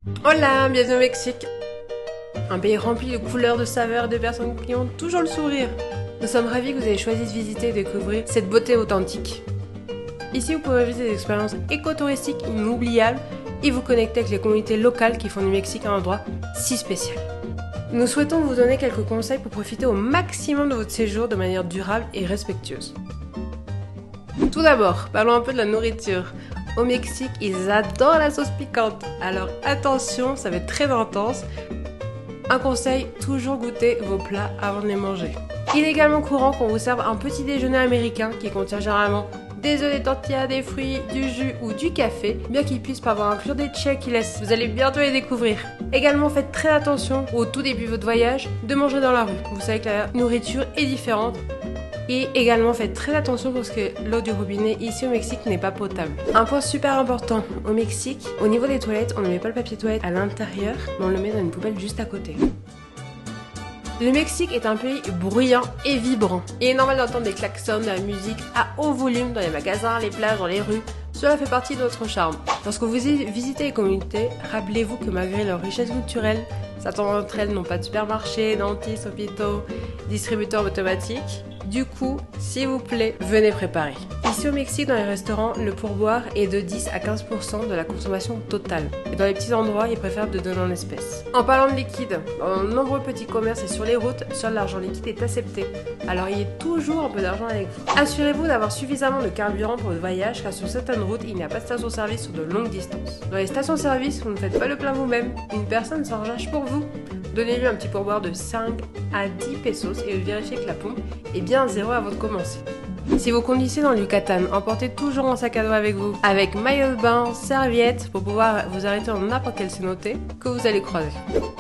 Hola, bienvenue au Mexique. Un pays rempli de couleurs, de saveurs et de personnes qui ont toujours le sourire. Nous sommes ravis que vous ayez choisi de visiter et découvrir cette beauté authentique. Ici, vous pourrez vivre des expériences écotouristiques inoubliables et vous connecter avec les communautés locales qui font du Mexique un endroit si spécial. Nous souhaitons vous donner quelques conseils pour profiter au maximum de votre séjour de manière durable et respectueuse. Tout d'abord, parlons un peu de la nourriture. Au Mexique, ils adorent la sauce piquante, alors attention, ça va être très intense. Un conseil, toujours goûter vos plats avant de les manger. Il est également courant qu'on vous serve un petit déjeuner américain qui contient généralement des œufs, des tortillas, des fruits, du jus ou du café, bien qu'il puisse parfois inclure des chilaquiles. Vous allez bientôt les découvrir. Également, faites très attention au tout début de votre voyage de manger dans la rue. Vous savez que la nourriture est différente. Et également faites très attention parce que l'eau du robinet ici au Mexique n'est pas potable. Un point super important, au Mexique, au niveau des toilettes, on ne met pas le papier toilette à l'intérieur, mais on le met dans une poubelle juste à côté. Le Mexique est un pays bruyant et vibrant. Il est normal d'entendre des klaxons, de la musique à haut volume dans les magasins, les plages, dans les rues. Cela fait partie de notre charme. Lorsque vous visitez les communautés, rappelez-vous que malgré leur richesse culturelle, certaines d'entre elles n'ont pas de supermarché, dentistes, hôpitaux, distributeurs automatiques. Du coup, s'il vous plaît, venez préparer. Ici au Mexique, dans les restaurants, le pourboire est de 10 à 15% de la consommation totale. Et dans les petits endroits, il est préférable de donner en espèces. En parlant de liquide, dans de nombreux petits commerces et sur les routes, seul l'argent liquide est accepté. Alors ayez toujours un peu d'argent avec vous. Assurez-vous d'avoir suffisamment de carburant pour votre voyage, car sur certaines routes, il n'y a pas de station-service sur de longues distances. Dans les stations-service, vous ne faites pas le plein vous-même. Une personne s'enrage pour vous. Donnez-lui un petit pourboire de 5 à 10 pesos et vérifiez que la pompe est bien à zéro avant de commencer. Si vous conduisez dans le Yucatan, emportez toujours un sac à dos avec vous, avec maillot de bain, serviette, pour pouvoir vous arrêter dans n'importe quelle cénote que vous allez croiser.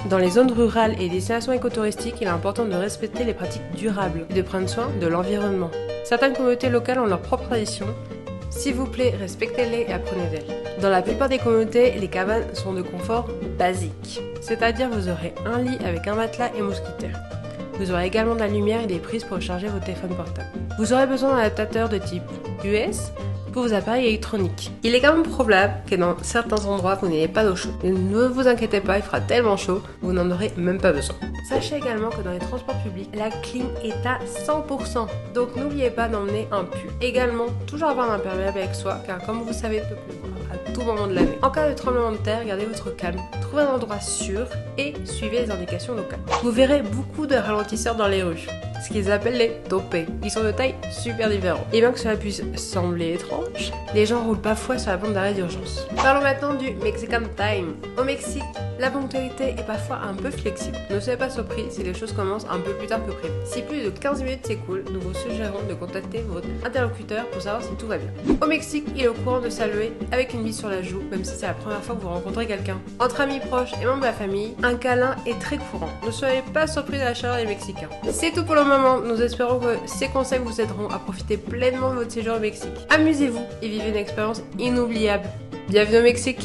Dans les zones rurales et destinations écotouristiques, il est important de respecter les pratiques durables et de prendre soin de l'environnement. Certaines communautés locales ont leurs propres traditions. S'il vous plaît, respectez-les et apprenez d'elles. Dans la plupart des communautés, les cabanes sont de confort basique, c'est-à-dire vous aurez un lit avec un matelas et mosquitaire. Vous aurez également de la lumière et des prises pour recharger vos téléphones portables. Vous aurez besoin d'un adaptateur de type US pour vos appareils électroniques. Il est quand même probable que dans certains endroits vous n'ayez pas d'eau chaude. Mais ne vous inquiétez pas, il fera tellement chaud, vous n'en aurez même pas besoin. Sachez également que dans les transports publics, la clim est à 100%. Donc n'oubliez pas d'emmener un pull. Également, toujours avoir un imperméable avec soi, car comme vous savez, il peut pleuvoir à tout moment de l'année. En cas de tremblement de terre, gardez votre calme, trouvez un endroit sûr et suivez les indications locales. Vous verrez beaucoup de ralentisseurs dans les rues, ce qu'ils appellent les topés. Ils sont de taille super différentes. Et bien que cela puisse sembler étrange, les gens roulent parfois sur la bande d'arrêt d'urgence. Parlons maintenant du Mexican Time. Au Mexique, la ponctualité est parfois un peu flexible. Ne soyez pas surpris si les choses commencent un peu plus tard que prévu. Si plus de 15 minutes s'écoulent, nous vous suggérons de contacter votre interlocuteur pour savoir si tout va bien. Au Mexique, il est au courant de saluer avec une bise sur la joue, même si c'est la première fois que vous rencontrez quelqu'un. Entre amis proches et membres de la famille, un câlin est très courant. Ne soyez pas surpris de la chaleur des Mexicains. C'est tout pour le moment. Nous espérons que ces conseils vous aideront à profiter pleinement de votre séjour au Mexique. Amusez-vous et vivez une expérience inoubliable. Bienvenue au Mexique!